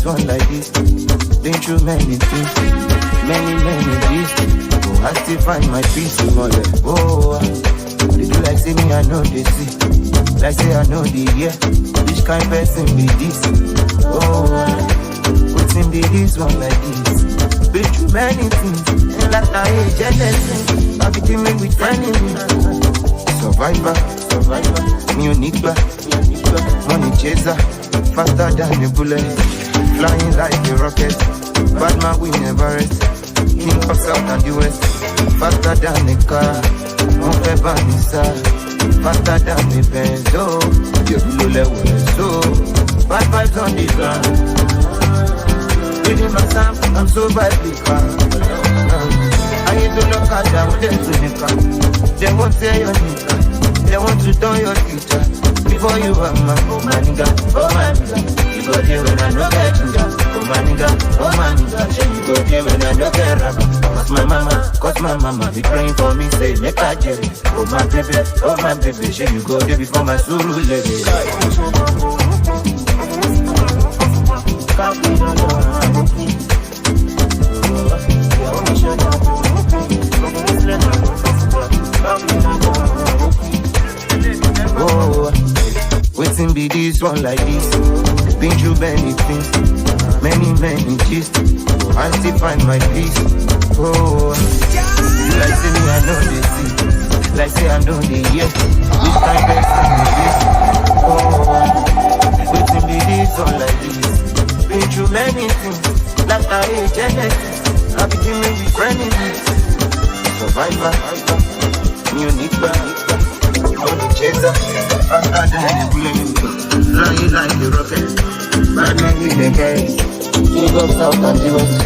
this, one like this. Been through many things, many things. Oh, I still find my peace in my life. Oh, they do like say me, I know they see. Like say I know the year. Which kind person be this? Oh, what's in be this, one like this? Been through many things, and like I ain't jealous. I be dealing with enemies. Survivor, me unique, money chaser, faster than a bullet, flying like a rocket. Bad man we never rest. King of South and the West, faster than a car. Move a banisa, faster than a Benz. Oh, you blow level, so bad vibes on the ground. Reading my sound, I'm so badly found. I ain't to look at them, them to the car. They won't say your nigga, they want to turn your future. Before you are my nigga, oh my nigga. You go there when I no get ginger, oh my nigga, you go there when I no get rubber. Cause my mama be praying for me, say make I jelly. Oh my baby, she you go there before my soul will let it. Oh, waiting be this, one like this. Been through many things, many gist. I still find my peace. Oh, you like say me, I know they see. Like say I know they hear. Which kind of person is this? Oh, waiting be this, one like this. Been through many things, like I ain't jealous. I be dealing with enemies. Survivor, me unique, money chaser, faster than a bullet, flying like a rocket. Bad man with the guys, King of South and the West.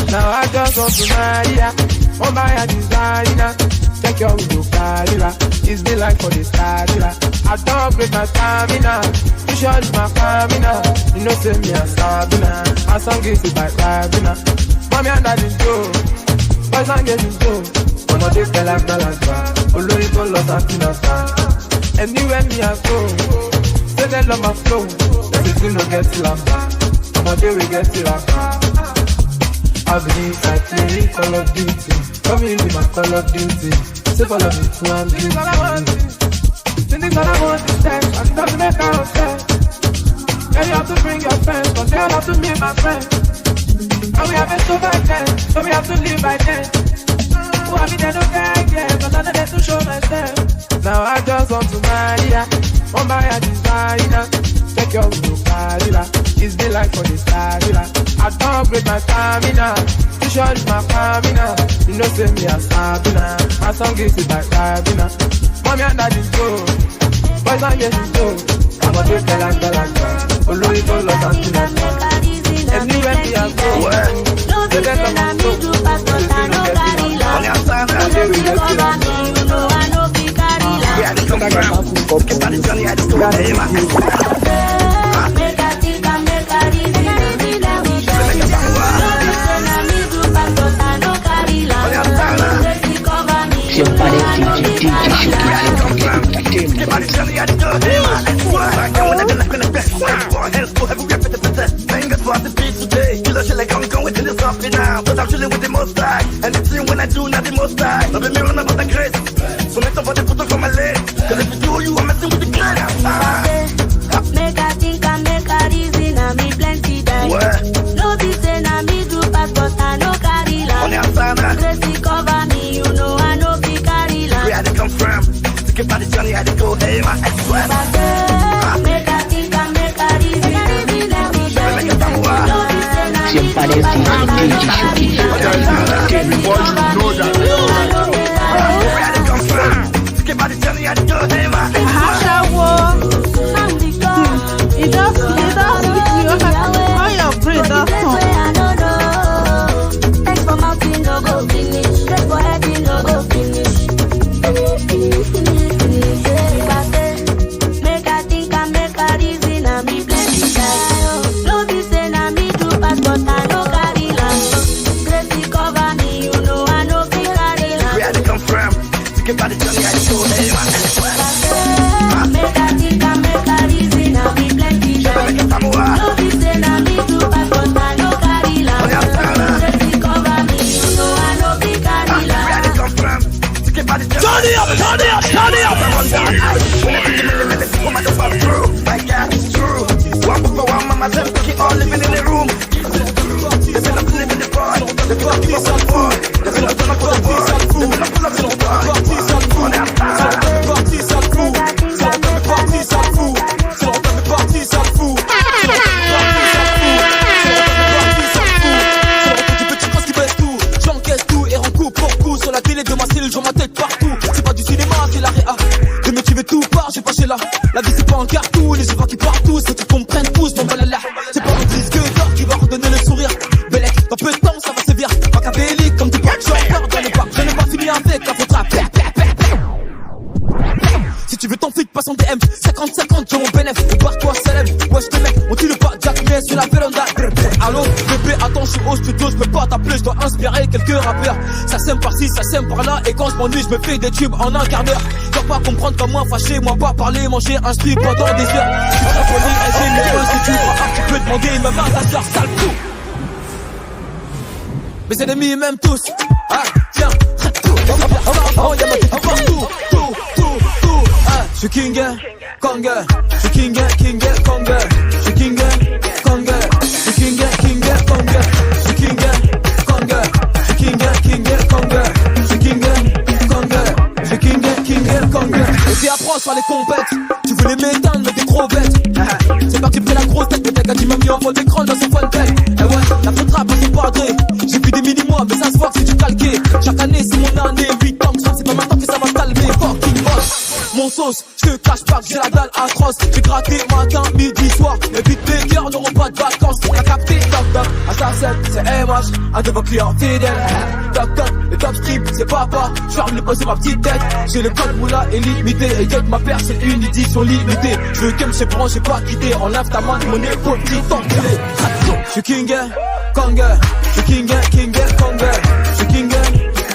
Now I just want to Naija, oh my designer. Check your window, Carilla. It's been like for the Carilla. I don't break my stamina. You sure it's my stamina. You know say me a Sabina. My song is by Rabina. Mommy and daddy Joe. My song is Joe. One of the fella balance. Olori to lost and finance. Anywhere me I go, say they love my flow. That is no get till I'm back. I'm a day we get till I'm back. I believe I play Call of Duty. Come in with my Call of Duty. Say follow me to one beauty. This all I want is sex. I don't make out sex. Yeah, you have to bring your friends, but they all have to meet my friends. And we have it so by then, so we have to live by then. Who have me there no guy, yeah, but I know they to show myself. Now I just want to marry ya, oh my designer. Check your window, Carilla. It's been like for the Carilla. I don't break my stamina. You sure it's my stamina. You know say me a Sabina. My song is by Rabina. Mommy and daddy go. Boys and girls go. I'm a big galanga. Olori to lost and finance. Anywhere me I go. No be say na me do pass, but I no carry last. I dey do over me, you know I no be carry last. Skip out the journey, I just go Make a think and make a reason. But I'm chilling with the most high. Anything when I do, not the most high. Not be me run about the grace. So make somebody put on my leg. Cause if you do, you are messing with the grace. Make a think and make a reason. I me plenty die. No be say na me do pass, but I no carry land. On the outside, Gracie cover me, you know I no be carry land. where I come from? Skip out the journey, I just go, hey, my ex-wife. Make a think and make a reason. No be say na me do pass, but I no carry land. La vie c'est pas un cartoon, les gens qui partent tous, faut que tu comprennes tous, mon balala. C'est pas un disque d'or qui va redonner le sourire. Bellec, dans peu de temps ça va sévir. Machiavélique comme tu parles, je suis encore dans le parc. Je n'ai pas fini avec la faute à si tu veux ton flic, passe en DM. 50-50, j'ai mon bénéf, ou barre-toi célèbre. Ouais, je te mec, on tue le pas, Jack, mais sur la véranda. Allô, bébé, attends, je suis au studio, je peux pas t'appeler, je dois inspirer quelques rappeurs. Ça sème par-ci, ça sème par-là, et quand je m'ennuie, je me fais des tubes en un quart d'heure. Tu dois pas comprendre comme moi, fâché, moi pas parler, manger un strip pendant des heures. Je suis très poli, ingénieux, si tu crois, tu peux demander, même à ta soeur, sale fou. Mes ennemis m'aiment tous, ah, tiens, tout. Y'a ma tête partout, tout. Je suis king, Kong, je suis king, Kong, je suis king, Kong, je suis king, Kong, je suis king, Kong, je suis king, Kong, je suis king, Kong, je suis king, Kong. Et puis apprends sur les compètes, tu voulais m'éteindre mais t'es trop bête. C'est pas que j'ai pris la grosse tête, mais t'as qu'à tu m'as mis en mode écran dans son fun bête. Eh ouais, la faute rap c'est pas gré. J'ai plus des mini-mois mais ça se voit que c'est du calqué. Chaque année c'est mon année, 8 ans, c'est pas maintenant que ça va calmer. Fucking boss. Mon sauce, je te cache pas que j'ai la dalle atroce. J'ai gratté matin, midi, soir. Les beatmakers n'auront pas de vacances. On a capté, toc toc, à ta scène, c'est MH, un de vos clients fidèles. Toc toc, le top strip, c'est papa. Je vais me poser ma petite tête. J'ai le code moula illimité. Et dès que ma paire, c'est une édition limitée. Je veux qu'elle me séparant, j'ai pas quitté. Enlève ta main de mon épaule, petit enculé. Je suis king, Kong, je suis king, Kong, je suis king,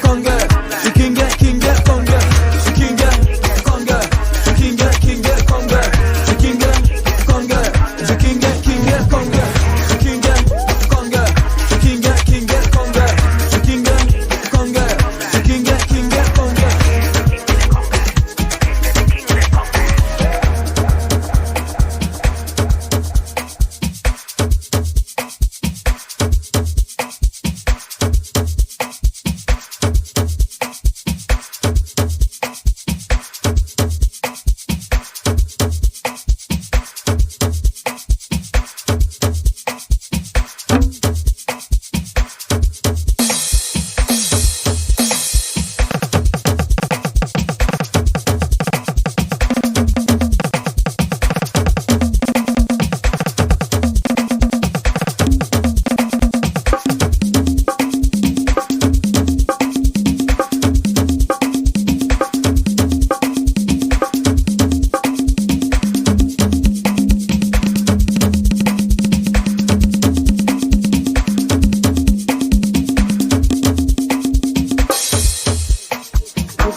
Kong, je suis king, Kong, je suis king.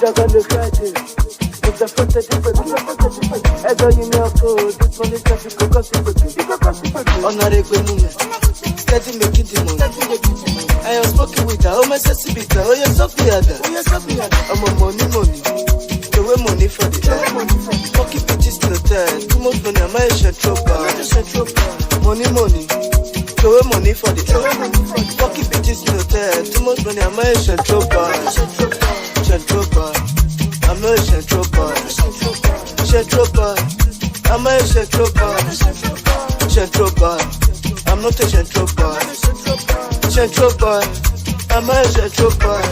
dog on the Friday. It's a photo different. I don't you know code. This one is just a gossip. Honorable Nuna. Steady making the money. I am smoking with her. Oh, my sassy bitter. Oh, you're so weird. I'm a money. The way money for the air. Fucking bitches to the time. Too much money. I'm a central bar. Money. The way money for the air. Fucking bitches to the time. Too much money. I'm a central bar. I'm not a central bar. I'm a central bar. I'm not a central bar. I'm a central bar.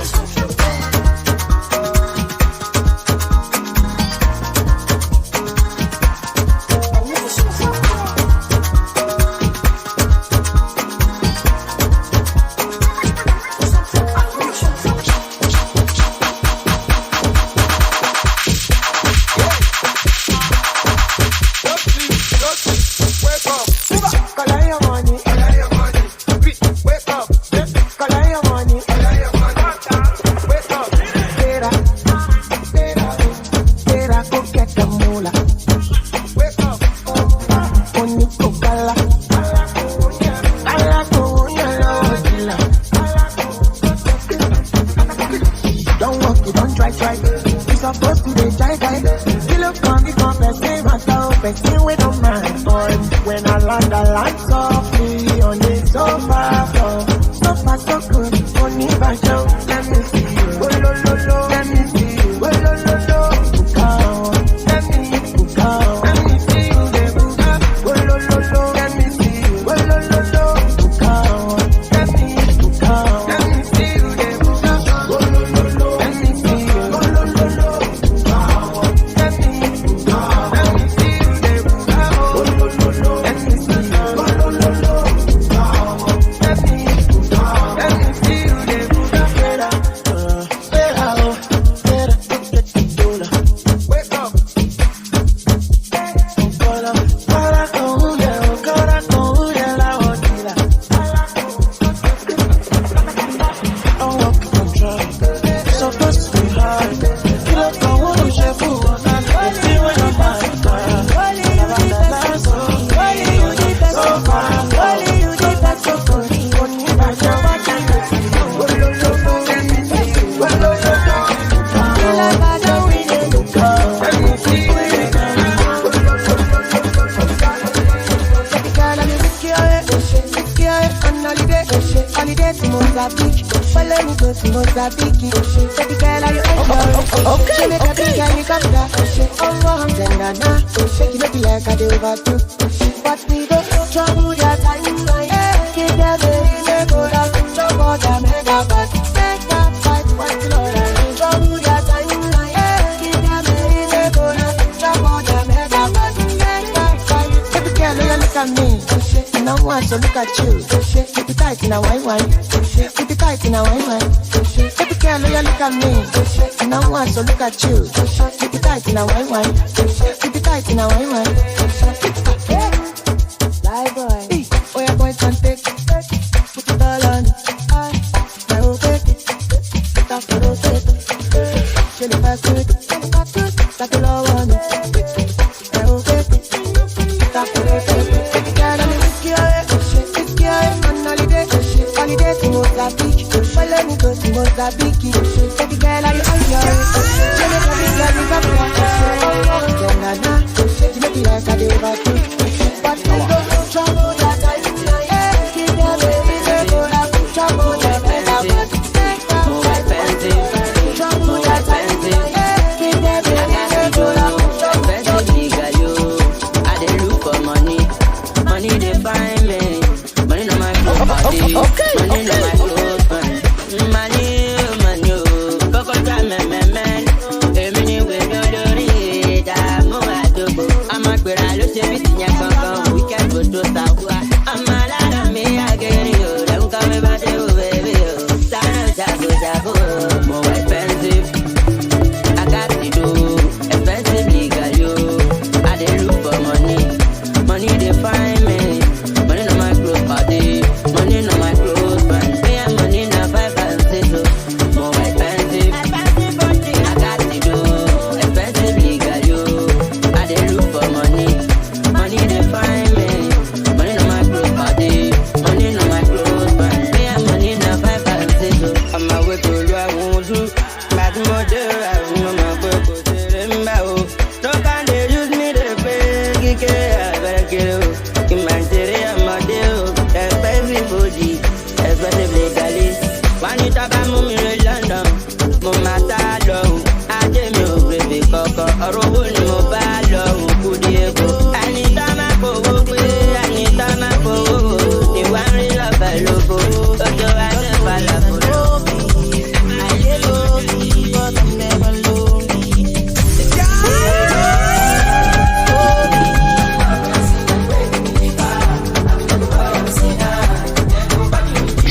Money no my clothes, money no my clothes,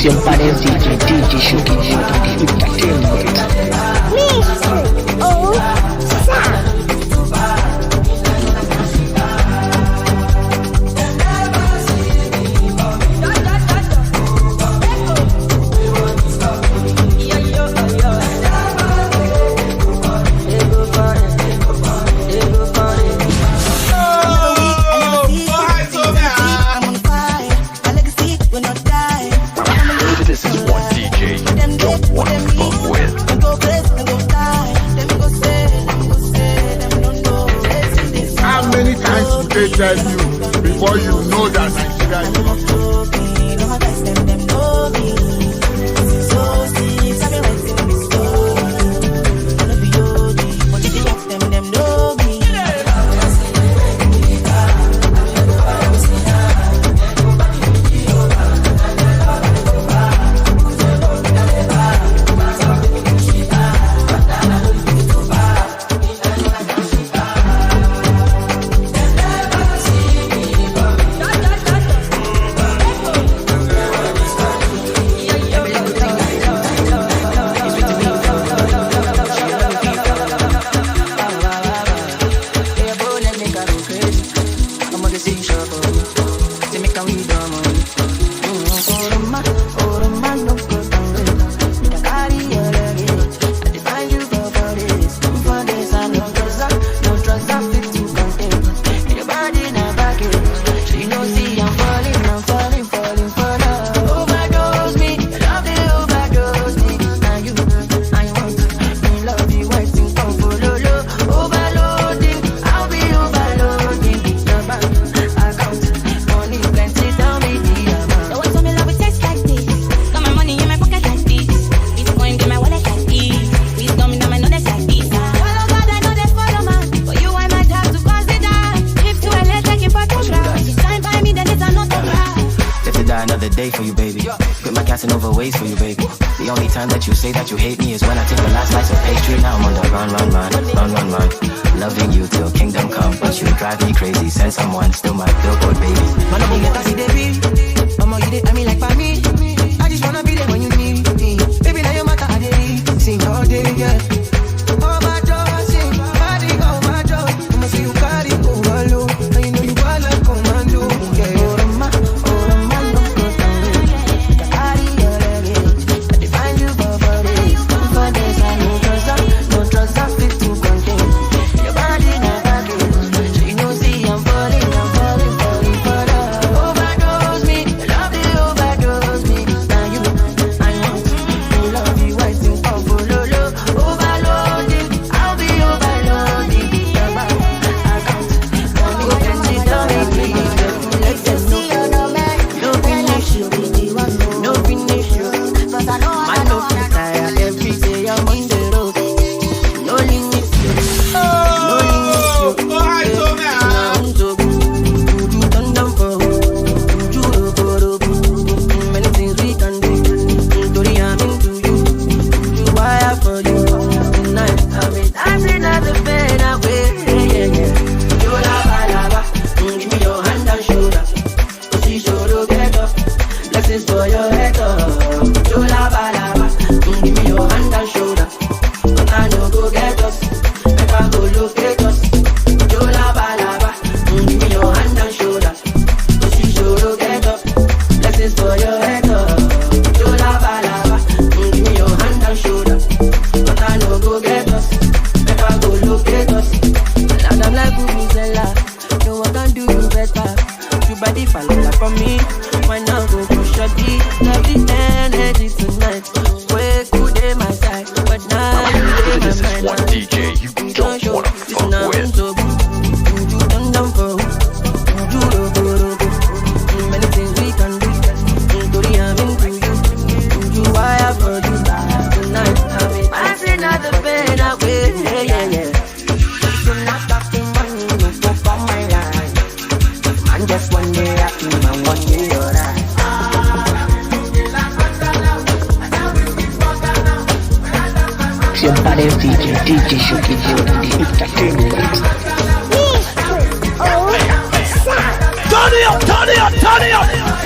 Your body's DJ Shoki Entertainment. Mixtape. Oh, sound. They tell you before you know that Nigeria is not Your body's DJ Shokiboy Entertainment. Turn it up, turn it up, turn it up.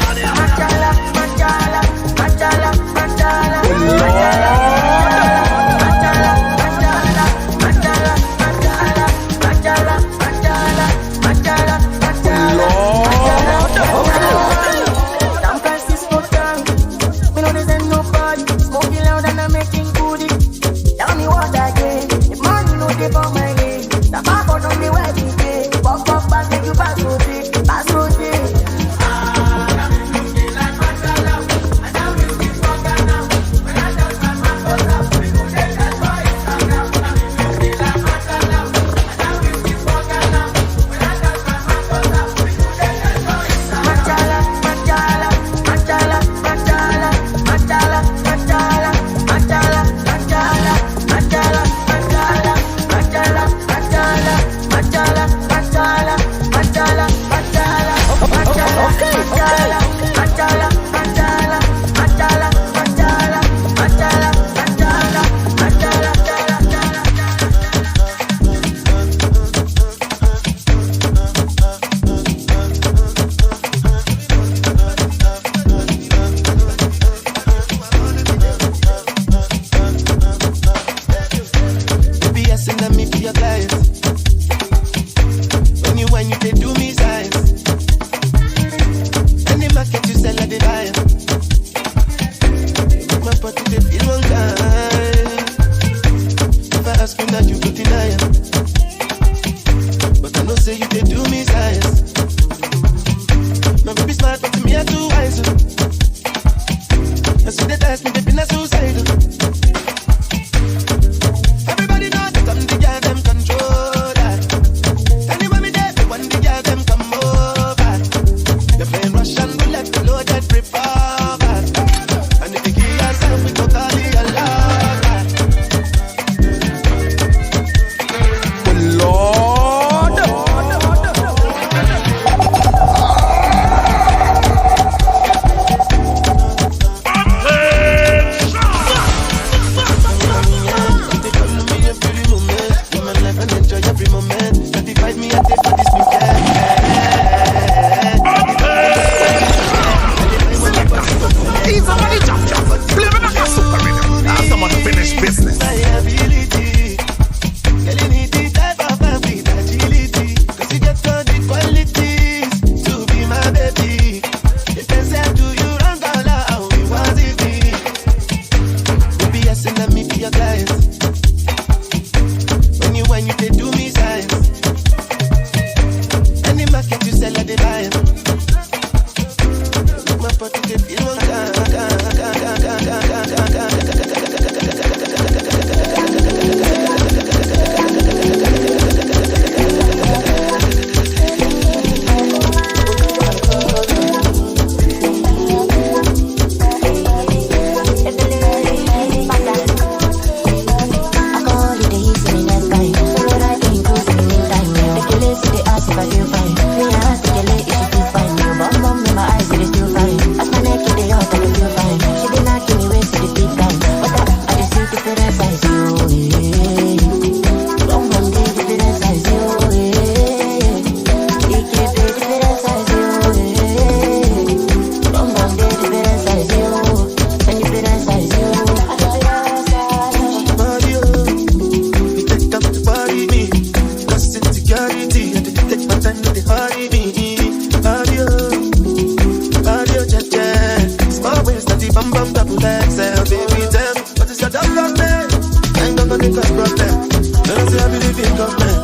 Bum bum double XL, baby, tell me what is your development? I ain't gonna make a problem. When I say I believe in government,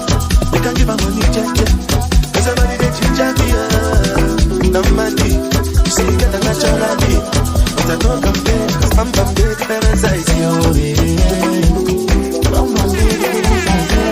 they can give a money check, yeah. Cause somebody they cheat me, no money. You see, get a natural beat, but I don't compare. Cause bum bum, they different size, yo, yeah. Bum bum, they different size, yo.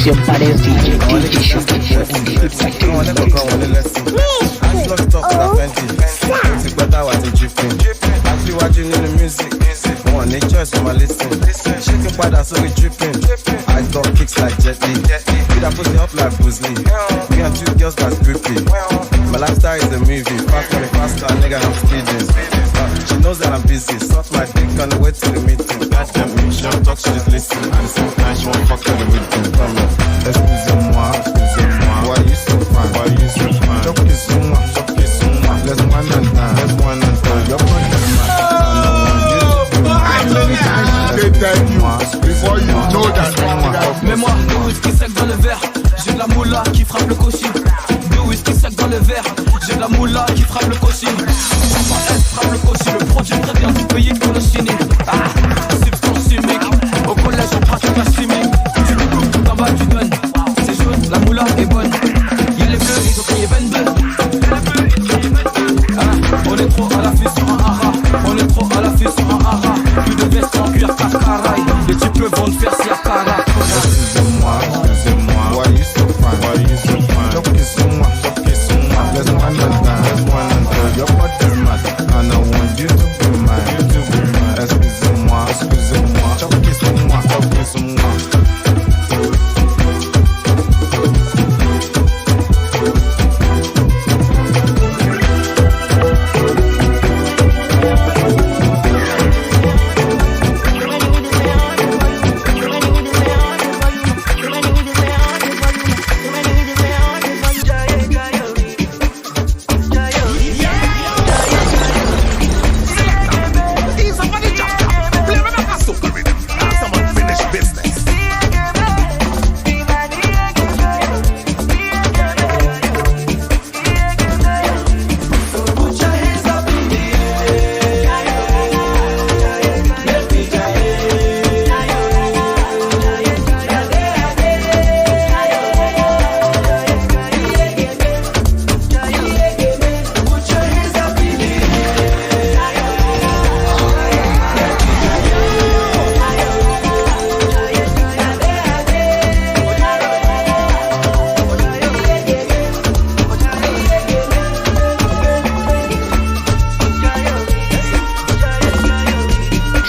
Your body's DJ Shoki and the Infactory. I lost stuff with a Fenty. It's better was a dripping. Actually watching in the music. One nature so my listen. Shaking powder so we dripping. I got kicks like Jet Li. Feed that pussy up like Bruce Lee. Me and two girls that's grippy. My lifestyle is a movie. Fast money, faster, nigga, I'm speeding. She knows that I'm busy. Suck my dick on the way to the meeting. Goddamn me, she don't talk, she just listen. And sometimes she won't fuck with the rhythm. Excusez-moi, why you so fine? Why you so fine? Shoki-moi, let's one and done. You're one and done. How many times they tell you before you know that? Mets-moi deux whisky secs dans le verre. J'ai de la moula qui frappe le cochon. Deux whisky secs dans le verre. J'ai de la moula qui frappe le cochon. Elle frappe le cochon. Le produit très bien du pays pour le chiner. Substance chimique. Au collège on pratique la chimie. Tu découpes, d'en bas tu donnes. C'est jaune, la moula est bonne. Y'a les bleus, ils ont crié Ben. On est trop à la fille sur un hara. On est trop à la fille sur un hara. Plus de veste en cuir cacaray. Les types vont te faire si à cara. Excusez-moi, why you so fine? Shoki-moi, let's one and done. You're body mad, and I want you to be mine. Excusez-moi, Shoki-moi.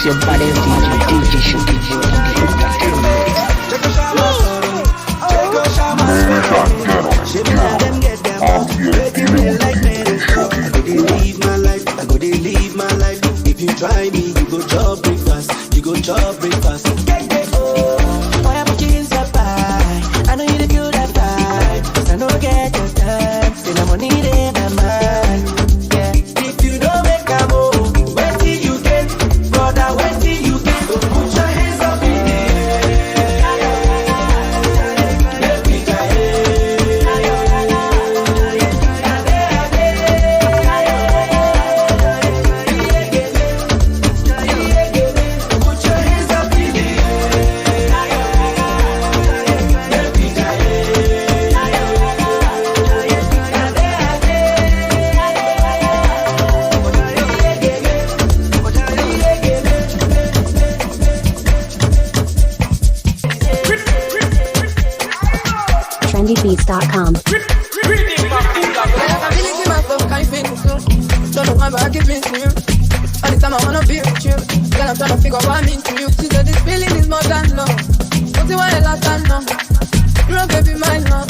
Your body's DJ Shokiboy and the Infactory. I go they live my life. If you try me, you go chop breakfast. Oh, I put you in surprise. I know you feel that vibe. 'Cause I know get your time. Still I'm money in my mind. Yeah. If you don't make a move, wait till you get, brother, wait till you get. So put your hands up in the air. Let me try Put your hands up in the trendybeats.com. Don't know why, but I give in to you. All the time I wanna be with you. Girl, I'm trying to figure what I mean to you. She said this feeling is more than love. What's it why I last time now? You're a baby mine now.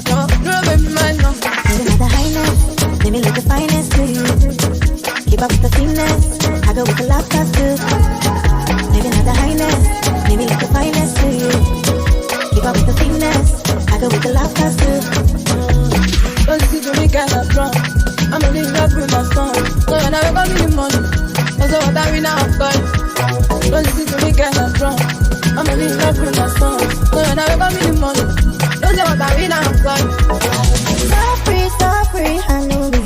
No, you're a baby mine now. Living at the highness, let me look the finest to you. Keep up with the finesse, I go with the love that's good. Living at the highness, let me look the finest to you. up with the fitness. I go with the laughter too. Don't see to me kind of drunk. I'm only in love with my song. So when I wake up in the morning, that's what I mean now I'm going. Don't see to me kind of drunk. I'm only in love with my song. So when I wake up in the morning, that's what I mean now I'm going. So free, I know me.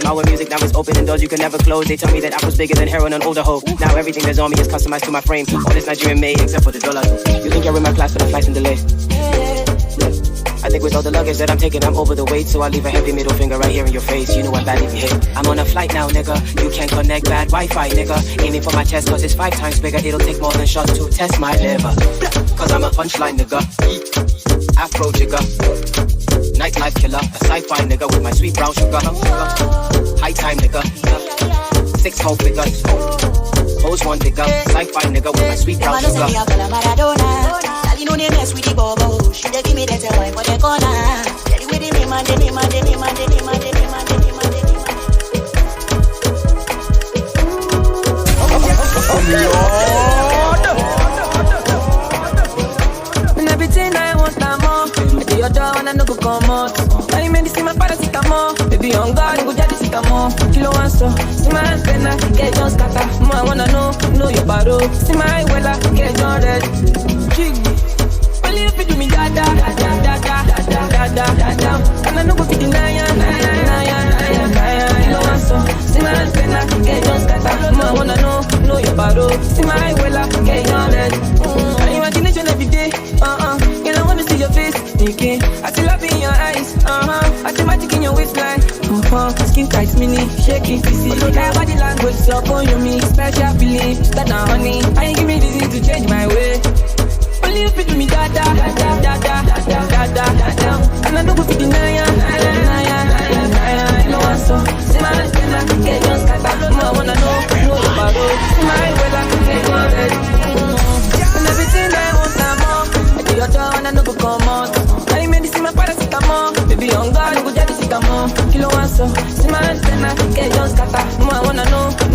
Our music now is open and doors you can never close. They tell me that Afro's bigger than heroin on older hoe. Now everything that's on me is customized to my frame. All this Nigerian made except for the dollar. You think you're in my class for the flights and delays? I think with all the luggage that I'm taking, I'm over the weight. So I leave a heavy middle finger right here in your face. You know I'm bad if you hit. I'm on a flight now, nigga. You can't connect bad Wi-Fi, nigga. Aiming for my chest cause it's 5 times bigger. It'll take more than shots to test my liver. Cause I'm a punchline, nigga. Afro jigger. Nightlife killer. A sci-fi nigga with my sweet brown sugar. High time nigga. 6 whole figures. Pose one nigga. Sci-fi nigga with my sweet brown sugar. No name mess with the bobo. She dey give me that wife for the corner. Tell you with the name and the name and the name and the name and the name and the name and the name. And everything I want, I'm more. I do your door and I no go come out. I made this in my paracetamol. Baby on God, I go just sit more. Kilo one so. See my antenna, get just scatter. More I wanna know your baro. See my wella, get on red. If you do me da da da da da da da da da, and I know go fit deny ya. You know I'm so. See my antenna, get just scatter. More I wanna know your baro. See my wella, get on red. Imagination every day. You know I wanna see skin tight mini, shaking fizzy. Your body language is up on you, me special feeling. That na honey, and you give me reason to change my way. Only you fit me da da da da da da da da da. And I don't go fit deny ya. No one so. See my life, get just scatter. No, I wanna know about it. See my way, I can get one red. And everything I want, I'm on. I do your job and I know go come out. I made this in my paracetamol. Baby, on God, I go get this more. Kilo one so. See my life, get just scatter. No, I wanna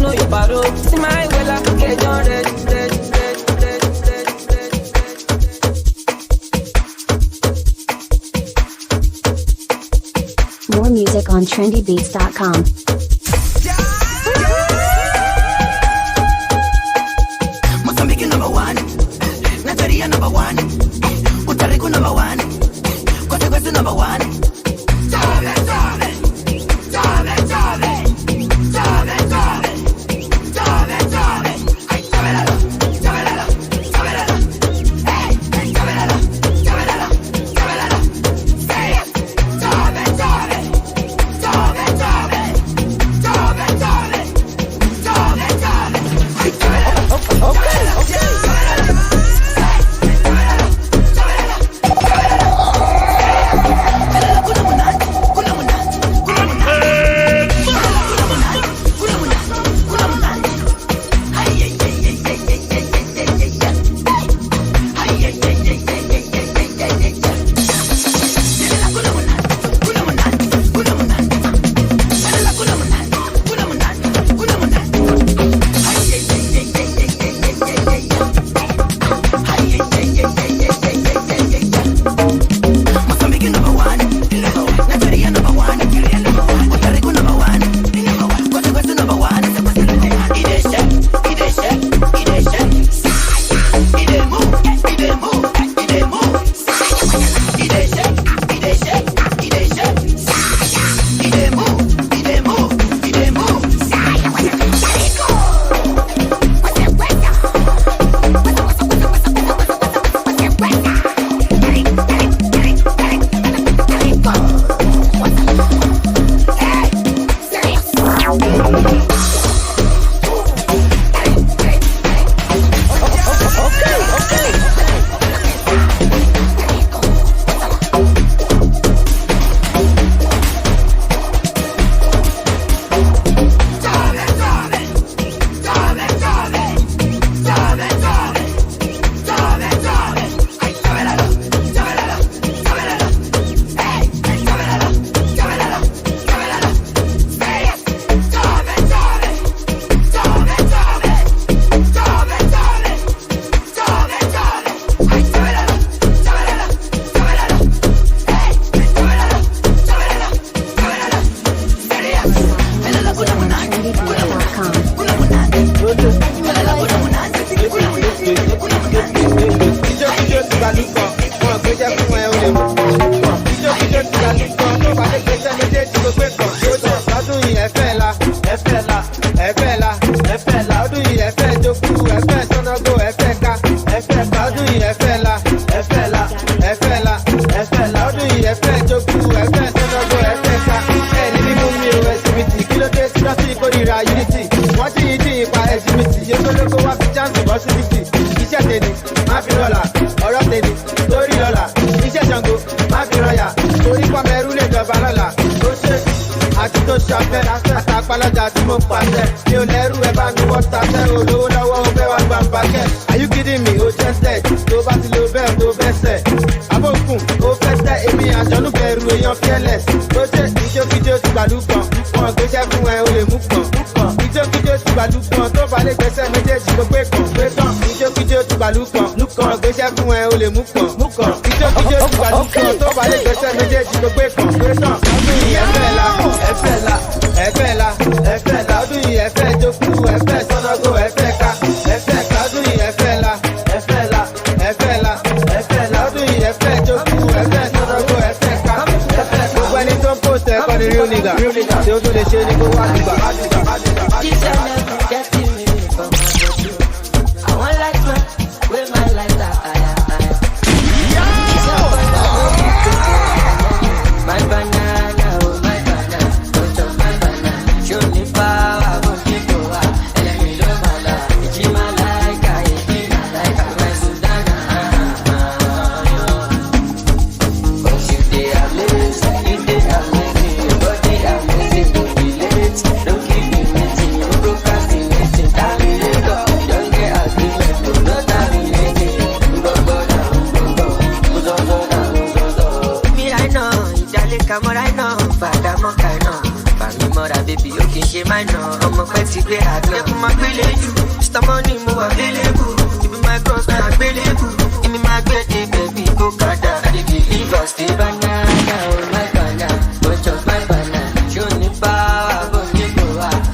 know your baro. See my way, I can get one red. More music on trendybeats.com. Mozambique number one, Nigeria number one, Puerto Rico number one, Costa Rica number one. Chave, chave, chave, chave, chave, chave, chave, chave. Ay, chavelalo, chavelalo, chavelalo. Hey, chavelalo, chavelalo, chavelalo. Say it, chave, chave, chave, chave, chave, chave, chave, chave. Ay, chavelalo. Okay. Are you kidding me? Oh, just said, go back to the bell, go best. Abokun, oh, best. Emi àjọ̀nú bẹ̀rù èèyàn fearless. Ó jẹ́ ìjókíjó ti gbàlú kan. Wọ́n gbéṣẹ́ fún ẹ, o lè mú kan. Ìjókíjó ti gbàlú kan. Tó bá lè gbẹ́sẹ̀ méjèèjì ló gbé kan. Ìjókíjó ti gbàlú kan. Wọ́n gbéṣẹ́ fún ẹ, o lè mú kan. Ìjókíjó ti gbàlú kan. Tó bá lè gbẹ́sẹ̀ méjèèjì ló gbé kan. Ọdún yìí ẹ̀fẹ́ la, ẹ̀fẹ́ la, ẹ̀fẹ́ la, ẹ̀fẹ́ la. Ọdún yìí ẹ̀fẹ́ jókòó, ẹ̀fẹ́ sọ́nàgó, ẹ̀fẹ́ ká, ẹ̀fẹ́ ká. Ọdún yìí ẹ̀fẹ́ la, ẹ̀fẹ́ la, ẹ̀fẹ́ la, ẹ̀fẹ́ la. Ọdún yìí ẹ̀fẹ́ jókòó, ẹ̀fẹ́ sọ́nàgó, ẹ̀fẹ́ ká, ẹ̀fẹ́. Gbogbo ẹni tó ń post ẹ̀kọ́ ni real nigga. Tí ó tún lè ṣe ni kó wá nígbà. My banana, oh my banana, don't chop my banana. like I'm alright now, but I'm okay now. Family mother, baby, you can share my no. I'm a petty play hard now. Give me my village, Mr. Money, more available. Give me my cross, now available. Give me my baby, baby, go kada. I believe I stay banana, oh my banana, bunch of my banana. Show me power, go me go out.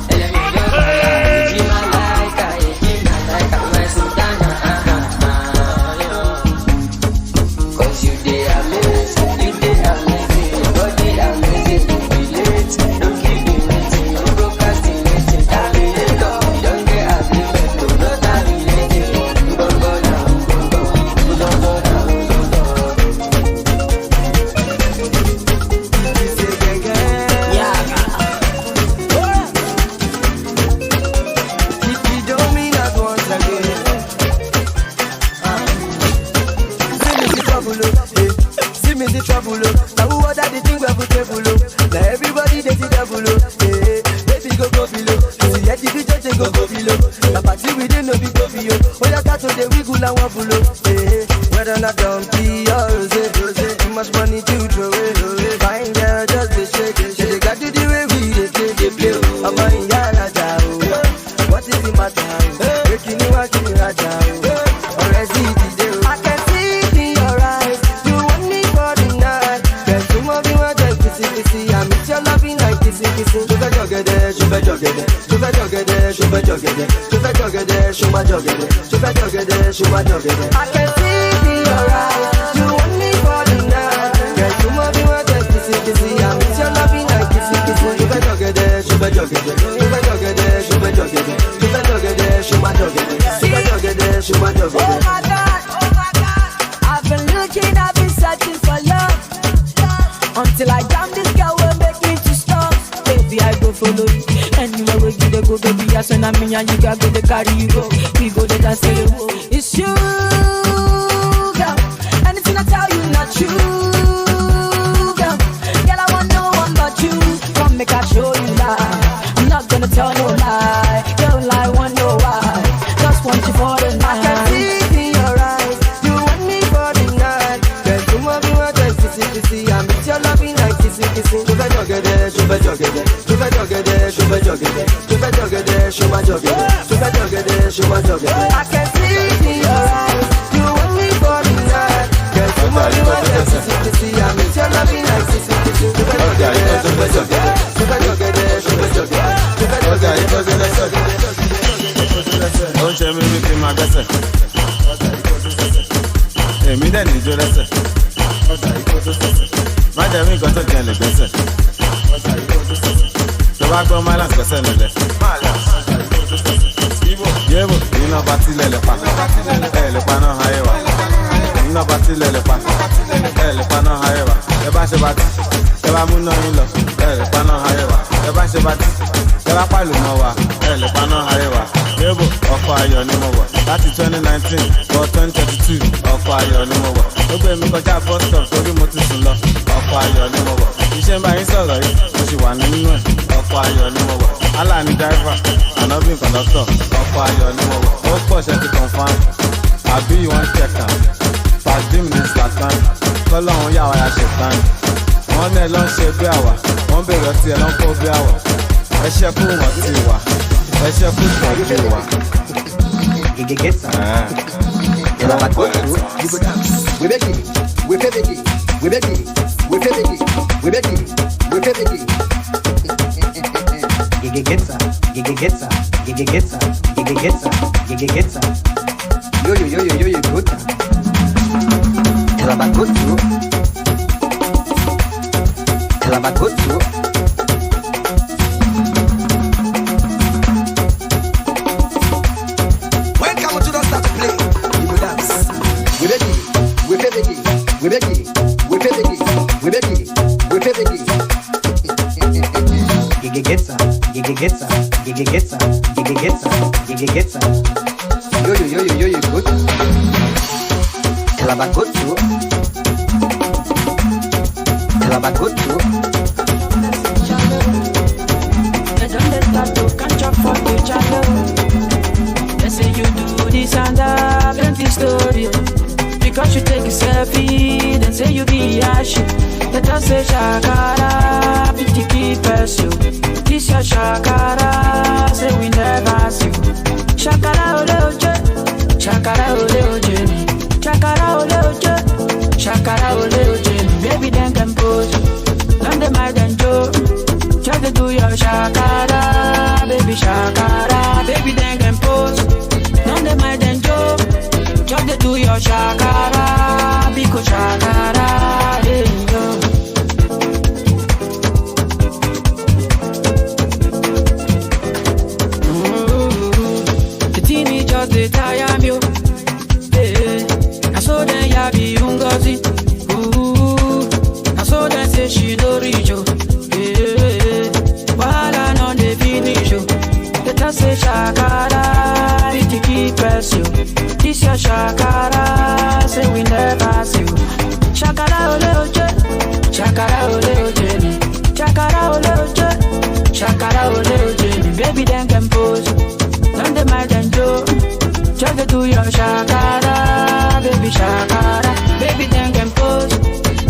And you got to carry you go. We go to dance till you. It's you, girl. Anything I tell you not true, girl. Girl, I want no one but you. Come make I show you lie. I'm not gonna tell no lie. Girl, I want no why. Just want you for the night. I can see in your eyes. You want me for the night. Girl, you want me want to see. I miss your loving like kissing. You better get there. You better get there. You better get there. You better get there. Show my juggle, show my juggle. I can see in your eyes. You want me for the night. Girl, you want me to see. I miss your loving like kissing. You better get there, you better get there. You better get there, you better get there. You better get there. Don't tell me anything, my guess. Hey, me then enjoy that. My damn, got to get the best. So I go my last person. Yebo, ina batile le pa. Le pa na haewa. Ina batile le pa. Le pa na haewa. E ba se bati. E ba mu no ilo. Le pa na haewa. E ba se bati. E ba pa lu mo wa. Le pa na haewa. Yebo, ọkọ ayọ̀ ni mo wọ̀. Láti 2019 for 2022, ọkọ ayọ̀ ni mo wọ̀. Ó gbé mi kọjá bus stop torí mo ti sùn lọ. Ọkọ ayọ̀ ni mo wọ̀. Iṣẹ́ ń bá yín sọ̀rọ̀ yìí, mo sì wà nínú ẹ̀. Ọkọ ayọ̀ ni mo wọ̀. Allah ni driver, Anobin conductor. Ọkọ ayọ̀ ni mo wọ̀. Ó pọ̀ ṣe ti confirm. Àbí wọ́n check am. Pàdím ní Zlatan. Kọ́lọ́hún yà wá ya ṣe tán. Wọ́n náà lọ ń ṣe bí àwà. Wọ́n bèrè ọtí ẹ̀ ló ń kó bí àwọ̀. Ẹ ṣe kú wọ́n ti wà. Ẹ ṣe kú tọ́jú wa. Gigegesa. Ela vai correr. We beg it. We beg it. We beg it. We beg it. We beg it. We beg it. Gigegesa. Gigegesa. Gigegesa. Gigegesa. Gigegesa. Yo yo yo yo yo yo gota. Ela vai correr. Ela vai correr. We beg it, we beg it, we beg it, we beg it. Gigegesa, gigegesa, gigegesa, gigegesa, gigegesa. Yo yo yo yo yo yo good. Ela vai good too. Ela vai good too. They don't start to catch up for each other. They say you do this and that, plenty story. Because you take a selfie, then say you be a shit. Let us say shakara, pity keep us you. This your shakara, say we never see you. Shakara ole oje, shakara ole oje, shakara ole oje, shakara ole oje. Baby then compose, don't the mind and joke. Just to do your shakara, baby shakara. Baby then compose, don't the mind and joke. Just to do your shakara, because shakara, hey yo. Just the tire me, I saw them ya be ungozi. I saw them say she no reach you. While I know they finish you, let us say shakara, pity keep us you. This your shakara, say we never see you. Shakara ole oje, shakara ole oje, shakara ole oje, shakara ole oje. Baby then compose, don't the mind and joke. Just to do your shakara, baby shakara. Baby then compose,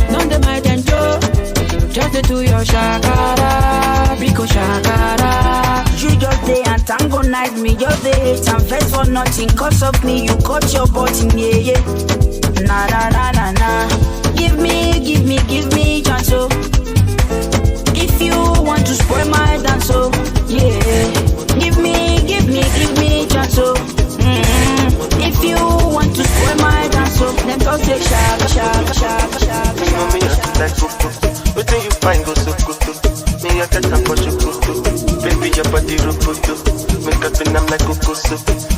don't the mind and joke. Just to do your shakara, because shakara. You just day and antagonize me, just day hate and vex for nothing. Cause of me, you cut your button, yeah, yeah. Na na na na na. Give me chance, oh. If you want to spoil my dance, oh, yeah. Give me chance, oh. If you want to spoil my dance, so then go take shaka. Me like coco, but then you find go so good. Me I get up for you good. Baby your body rocoto. Make up and I'm like coco so.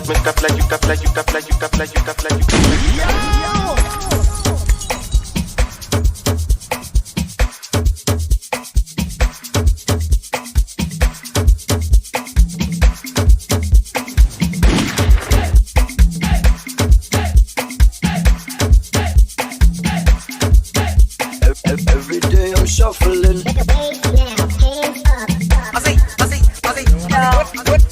Make up like you cap like you cap like you cap like you cap like you cap. Shuffling.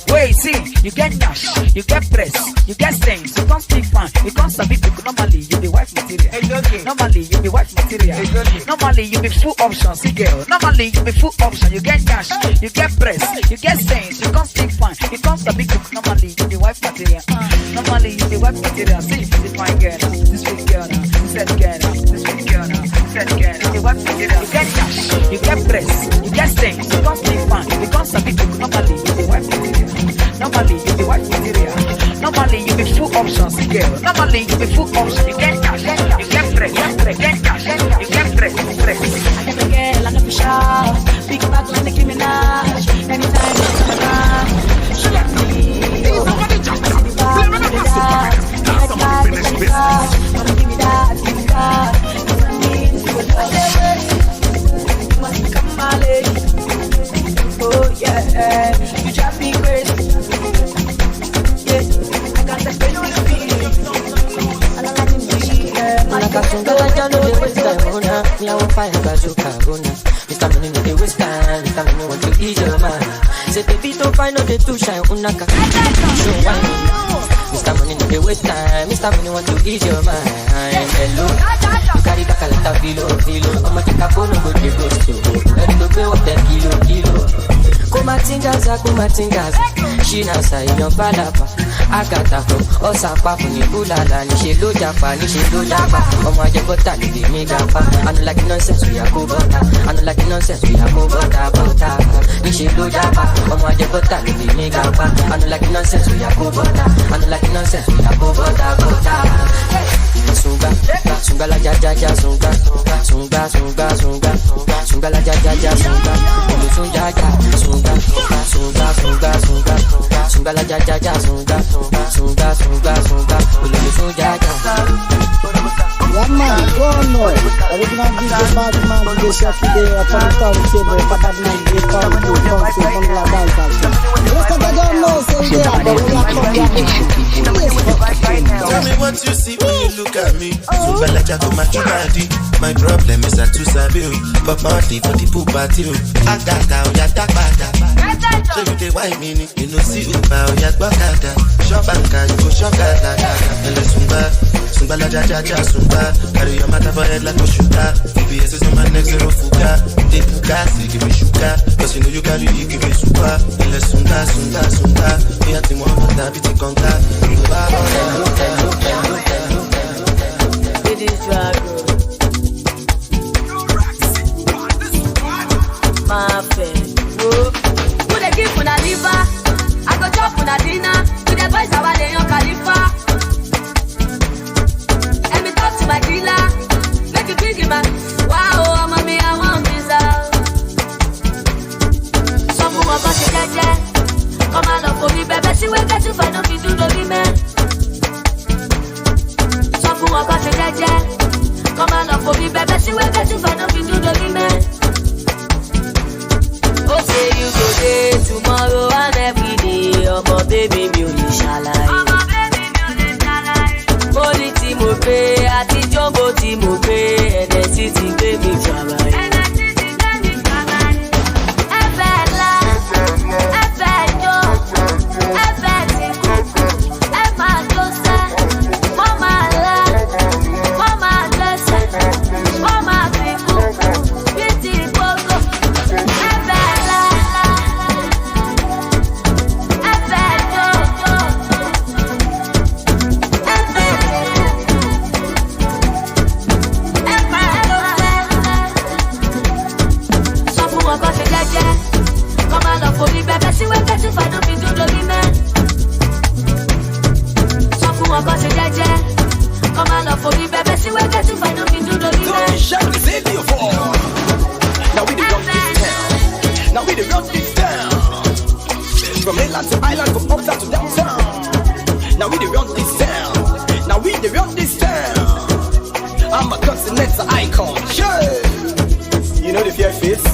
Wait, see, you get nash, you get press, you get stains, you can't speak fine, you can't sabi people. Normally you be wife material. Normally you be wife material. Normally you be full option, see girl. Normally you be full option, you get nash, you get press, you get stains, you can't speak fine, you can't sabi people. Normally you be wife material. Normally you be wife material. See, this fine girl, this sweet girl, this sad girl, this sweet girl, this sad girl. You be wife material. You get nash, you get press, you get stains, you can't speak fine, you can't sabi people. Normally you be wife material. Normally you be wife material. Normally you be full option, see girl. Normally you be full option, you get cash, you get press, you get cash, you get press. I never girl, I never shout. Big back like Nicki Minaj. Anytime you come around, she got me. Somebody jump up, give me that. Somebody finish business. Give me that. You must become my lady. Oh yeah, you drive me crazy. Yeah, I got that crazy feeling. I like it. Me I will fire bazooka rona. Mr. Money no dey waste time. Mr. Money want to ease your mind. Say baby don't find no dey too shine unaka. Show why me. Mr. Money no dey waste time. Mr. Money want to ease your mind. Hello, you carry back a lot of filo. I'ma take a phone go dey go slow. Ready to pay up them kilo. Kumatingaza, she na say your balapa. Agata from Osapa from Ulala, Nishi lo japa. Oma jebota ni be me gapa. I don't like nonsense, we are go bota. Nishi lo japa. Oma jebota ni be me gapa. I don't like nonsense, we are go bota. Sunga la jaja sunga la jaja sunga. Sunga la jaja sunga. Yeah man, go on now. Original DJ Badman, DJ Shoki there upon the turntable. For that man, they come to la dance. Most of them don't know, say yeah, but we are coming. Tell me what you see when you look at me. Sunga la jaja my body. my problem is I too sabi. But money for the poop party. I got out, ya tak bada. So you dey why me, you know see Uber, ya gbokada. Shop banka, you go shop gada. Ele Sumba la ja sumba. Carry your matter for head like a shooter. VBS is on my neck, zero fuka. They puka, say give me sugar. Cause you know you carry, you give me super. Ele sumba. We have to move on that bitch conga. It is struggle. My friend. Who they give for na liver? I go chop for na dinner. With the boys I they on Khalifa. My dealer, make you think man. Wow, mommy, I want visa. Some woman got to get come on up for me, baby. She will get you find out you do the man. Some woman got to get come on up for me, baby. She will get you find out you do the man. Oh, say you go there tomorrow and every day. Oh, my baby, you shall I. Body tí mo pé àti jumbo tí mo pé ẹ̀dẹ̀ tí gbé mi jàmbá yìí. Ẹ̀fẹ̀ ńlá, ẹ̀fẹ̀ jó, ẹ̀fẹ̀ tí kò, ẹ̀ máa jó sẹ́, wọ́n máa lẹ́, wọ́n máa lẹ́sẹ̀, wọ́n máa fi kú, bí ti gbogbo. Ẹ̀fẹ̀ ńlá, ẹ̀fẹ̀ jó. Come on up for me, baby. See when get you find out me do the man. Someone got to jaja. Come on up for me, baby. See when get you find out me do the man. Shoki say you for. Now we the run this town. Now we the run this town. From mainland to island, from uptown to downtown. Now we the run this town. Now we the run this town. I'm a continental icon. Sure. You know the fear face.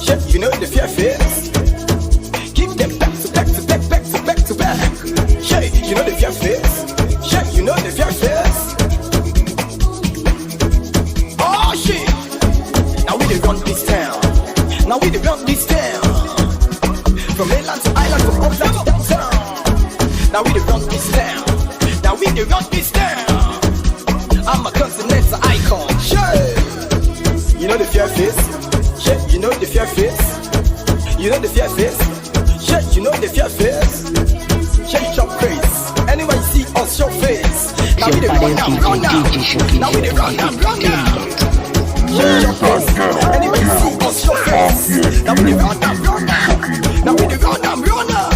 Sure. You know the fear face. Give them back to back to back, back to back to back. Sure. You know the fear face. Sure. You know the fear face. Oh shit. Now we the run this town. Now we the run this town. From mainland to island, from uptown to downtown. Now we the run this town. Now we the run this town. I'm a continental icon. Sure. You know the fear face. Sure. You know the fear face. You know the fear face. Sure. You know the fear face. Sure. You chop face. Anyone see us show face. Now we the run now, run now. Now we the run now, run now. Anyway, see us show face. Now we the run now, run now. Now we the run now, run now.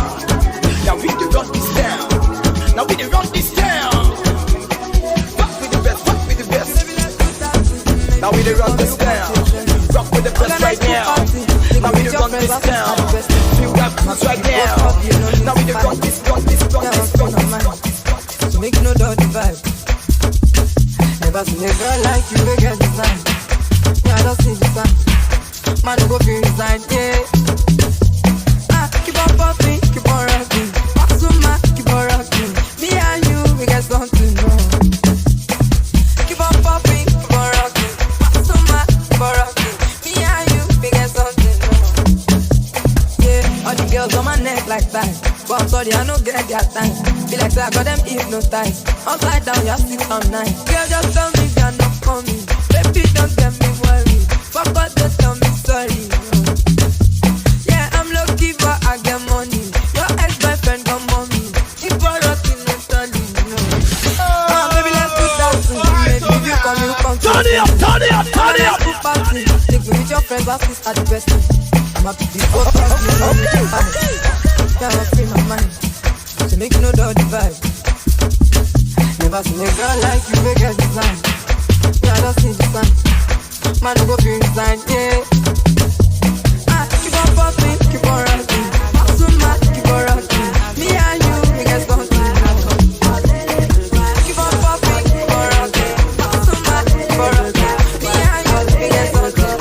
Now we the run this town. Now we the run this town. Fuck with the best, fuck with the best. Now we the run this town. Rock with the best right now. Now we the run this town. Feel that beats right now. Now we the run this, run this, run this, run this. So make no dirty vibe. Never seen a girl like you, a girl design. Yeah, I don't see the sign. Man, go feel inside, yeah. Keep on popping, keep on rocking. Pasuma, keep on rocking. Me and you, we got something wrong. Keep on popping, keep on rocking. Pasuma, keep on rocking. Me and you, we got something wrong. Yeah, all the girls on my neck like that. But I'm sorry, I don't get their time. Feel like I got them hypnotized. Upside down, you sleep some night. Girl, just tell me you're not coming. Baby, don't get me worried. Fuck what, just tell me sorry. Yeah, I'm lucky, but I get money. Your ex-boyfriend got mommy. Keep on rocking and stalling, baby, let's do that soon. Maybe if you come, you come to turn it up, turn it up, turn it up. Take me with your friends, our sis are the best. I'm happy to go talk to you. Yeah, I'm free my mind. So make you know the vibe. Never seen a girl like you, a girl design. Yeah, I don't see the sign. Man, go feel inside, yeah. Keep on popping, keep on rocking. Pasuma, keep on rocking. Me and you, we get something. Keep on popping, keep on rocking. Pasuma, keep on rocking. Me and you, we get something.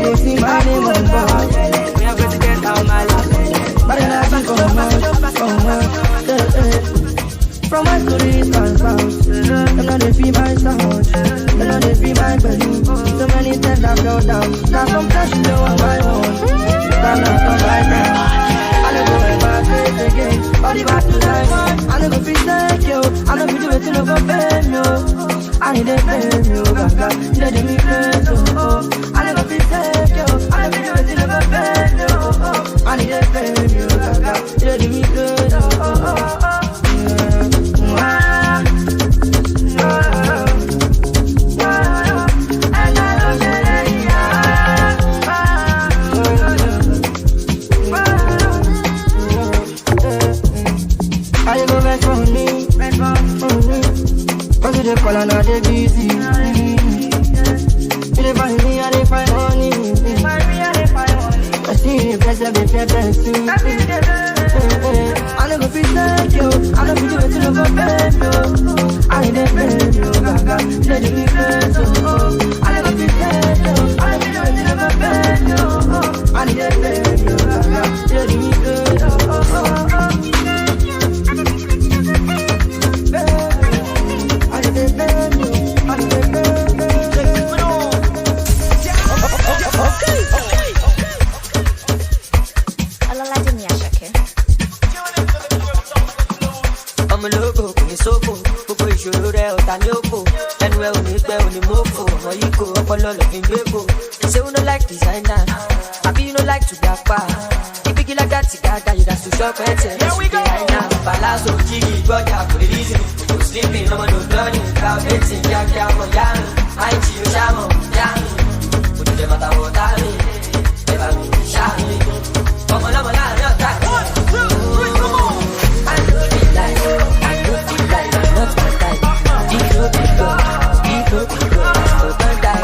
go see my name on board. We are going to get down my life. But then I think come out. From my story is transparent. Them not they feel my sound. Them not they feel my belly. So many times I fell down. Now some flesh you know on my own. But now come right now. I never go ever face again. All the bad tonight. I never feel like you. I never do it to no go fame you. I need a fame you. Gaga. Let me face you. I never feel like you. I never do it to no go fame you. I need a fame you. Gaga. Let me face you. They call and now they busy. They find me and they find money. I see the best of the best. I never feel like you. I never do it to no go back you. I need a baby, you gaga. Let me face you. I never feel like you. I never do it to no go back you. I need a baby, you gaga. Let me face you. I'm a logo, I'm so cool. Poco is your real Tanyoko. And well, we need well, we mofo. No, you go up a lot of in Bebo. Say, we don't like designer. I mean, you don't like to back bar. If you like that, you have to shop and say, here we go. Palazzo, Chigi, Goya, for the reason. You're sleeping, no one will turn you. Crowd, dancing, Yaka, Yami. I see you, Shamo, Yami. Put the matter, what I mean. Never be shy. Come on, I'm a lie, not that. 1, 2, 3, come on. I know the life, I'm not my type. If you be good, so don't die.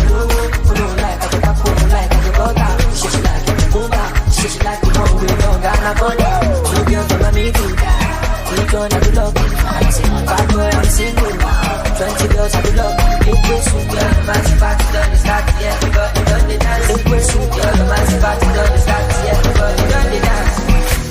Who don't like, I can pop, who don't like, I can go down. She's like, Puma, she's like, we don't got no money. Two girls on my meeting, we gonna do love. I'm single, bad boy, I'm single. 20 girls, I do love. Big way, soon, girl, the massive party done, the start, yeah, we got it done, the dance. Big way, soon, girl, the massive party done, the start, yeah, we got it done, the dance.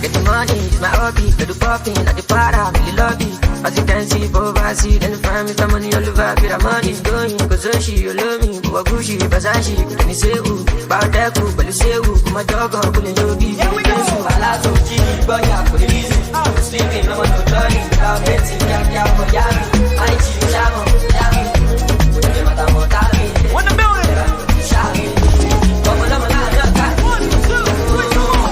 Get the money, it's my hobby. Get the popping, at the para, really love it. As you can see, oversee, then the firm is the money, all over, get the money going. Cause she, you love me, but Gucci, Versace, couldn't say who. About that cool, but you say who. Put my dog on, pulling your beef. Here we go. Palazzo, Chigi, Goya, for the reason. You're sleeping, no one will turn you. Without betting, Yaka, Yami. I see you, Shamo, Yami. Put the matter, what I mean. What the building? Shami. Come on, I'm a lie, not that. 1, 2, 3, come on.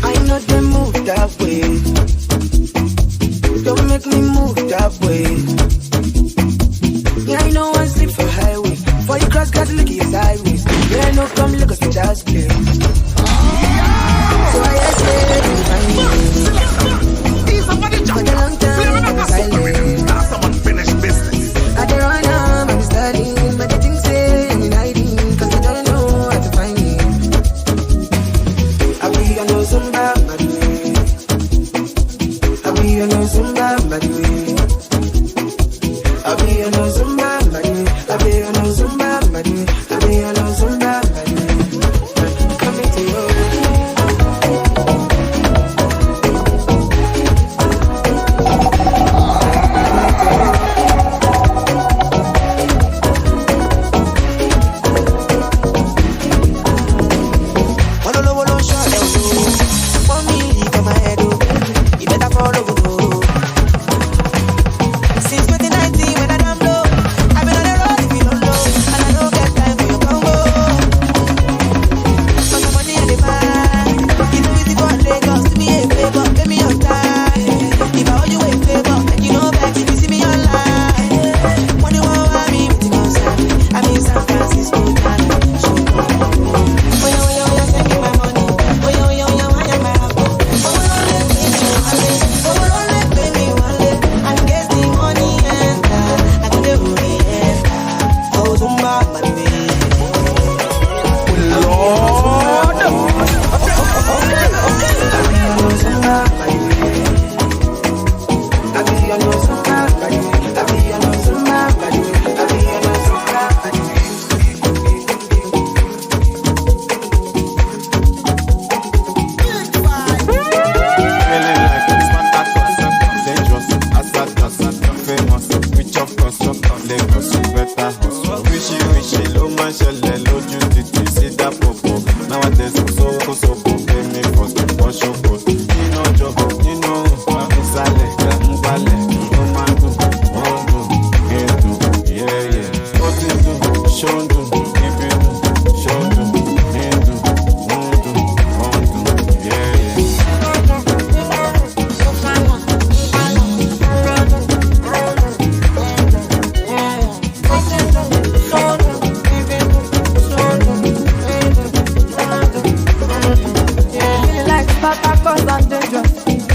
I know they move that way. Don't make me move that way. Yeah, I know I sleep for highway. For you cross, got look your sideways. Yeah, I know come look us to just play. So I say, for a long time, I was silent. Now someone finish business. I don't know, I'm studying, but the things say I'm hiding, cause I don't know how to find me. I be on no Zumba, by the way. I be on no Zumba, by the way. I be on no Zumba, by the way. I be on no Zumba, by the way. I be on no Zumba, by the way. Coming to you. Nowadays, so pay me for the wash your boat. You know, job, you know, I'm Sale, Mbale, Omando, Ondo, Gedo, yeah. What is do? Shondo, Ibido, Shondo, Nendo, Ondo, yeah.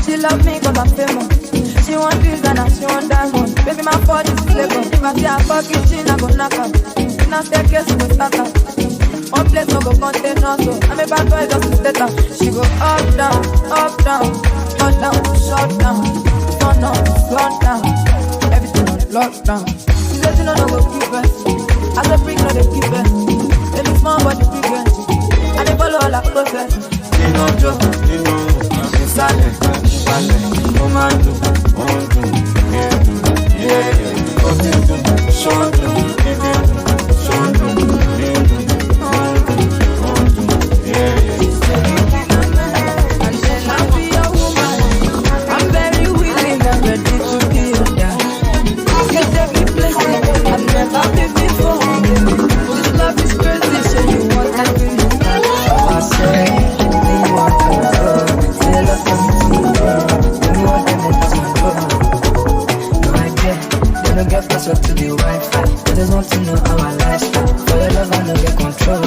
She love me cause I'm famous. She want this and she want that one. Baby, my body is flavor. If I see her pocket, she not go knock out. In a staircase, we go start out. One place no go contain us, so I'm a bad boy just to stay down. She go up, down, shut down, turn up, slow down. Everything on lockdown. She said she no go keep us. I said bring no they keep us. Baby, small body big girl. And they follow all our process. You know, Joe, you know. Sale, Omando, Ondo, yeah. Ondo, Shondo, Ibido, Shondo, Nendo, Ondo, yeah. And then I'll be your woman. I'm very willing and ready to be your dad. Get every blessing I've never been before. This love is crazy, so you want to be your dad. I say, you want to go. Get closer to the Wi-Fi. They just want to know our lifestyle. For your love, I know get control.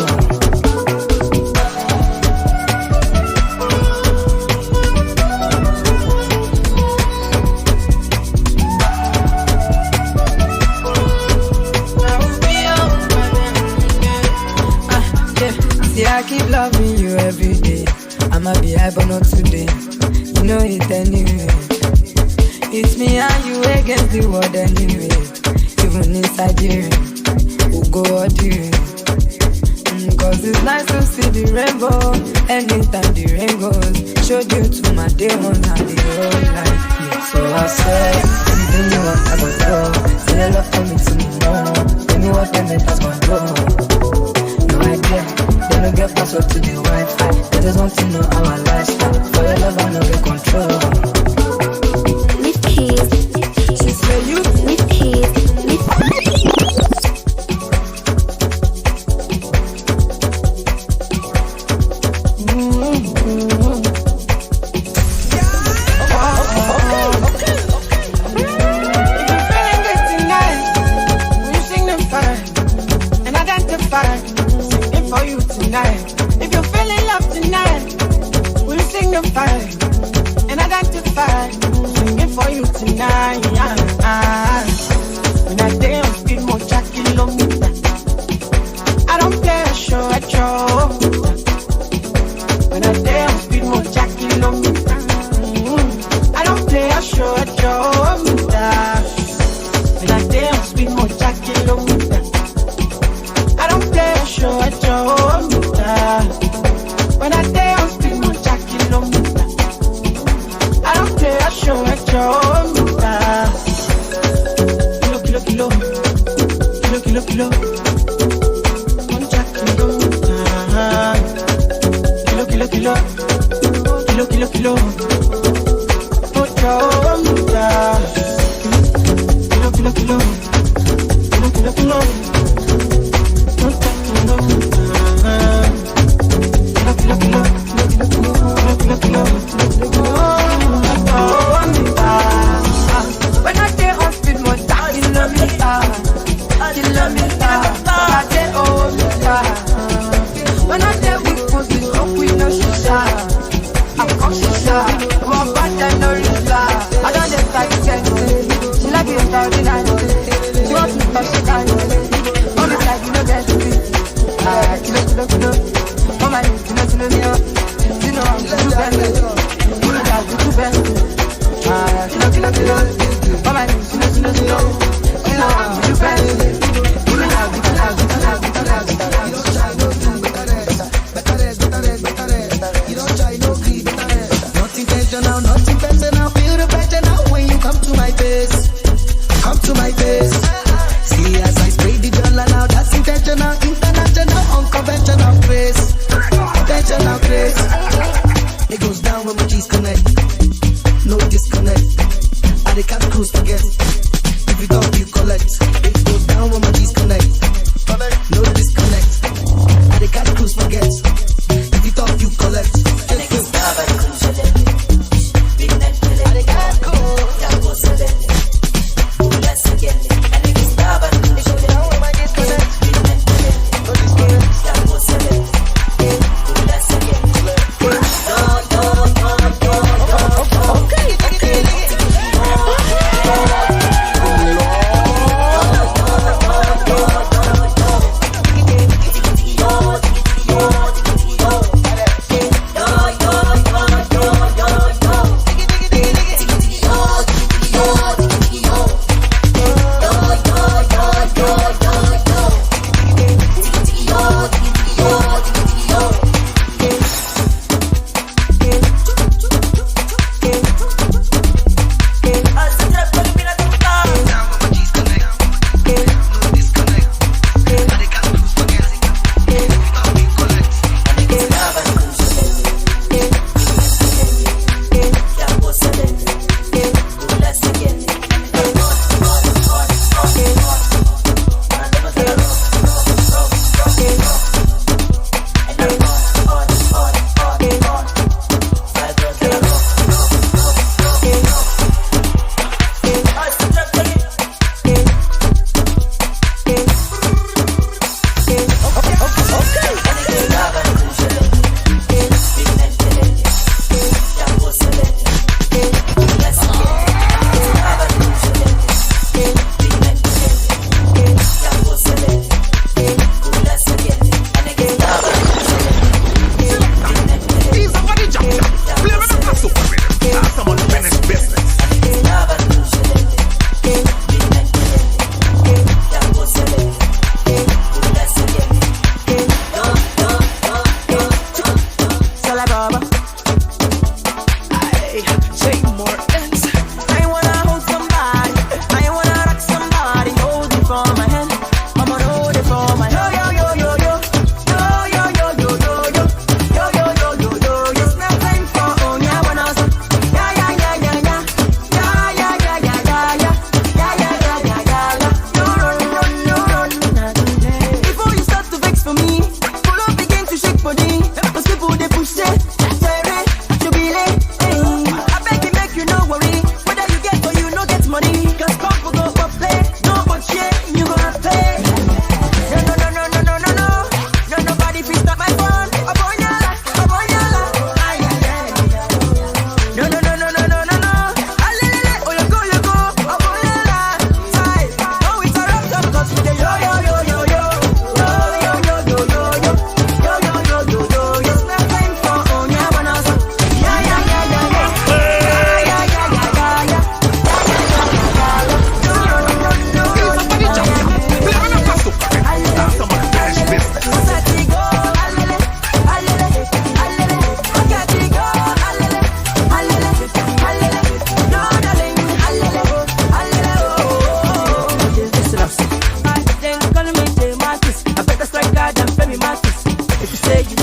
See, I keep loving you every day. I'ma be high, but not today. You know it anyway. It's me and you against the world anyway. Even inside here, we'll go out here. Cause it's nice to see the rainbow. Anytime the rain goes, showed you to my day one and the whole life. So I said, anything you want, I gon' go. Say your love for me tomorrow. Tell me what they meant, that's my goal. No idea, they don't get closer to the Wi-Fi. They just want to know our lifestyle. For your love, I know get control. She say you with kids.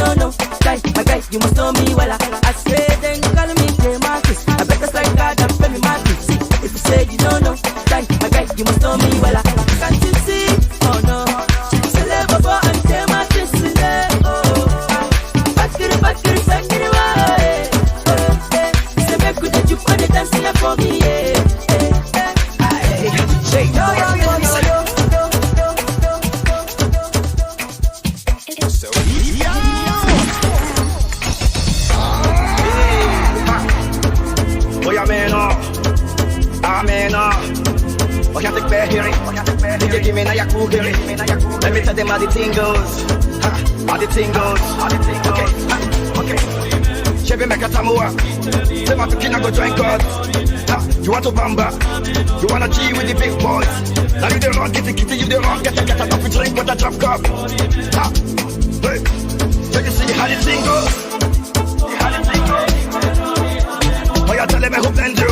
don't know. Guy, my guy, you must know me well. I say then call me J Marcus. I better strike God and pay me Marcus. If you say you don't know, guy, my guy, you must know me well. Can't you see? Oh no. Celeb for and J Marcus. Oh, back it, away. Say make we take you for the dance here for me. Say yo. Oh, can't take bad hearing. DJ give me now your cool hearing. Let me tell them how the thing goes. How the thing goes. Okay. Chevy make a Samoa. Say my picking I go join God. You want to bamba? You wanna G with the big boys? Now you the wrong, get the kitty, you the wrong, get a coffee drink with a drop cup. Hey, so you see how the thing goes. Oh, you tell them who blend you.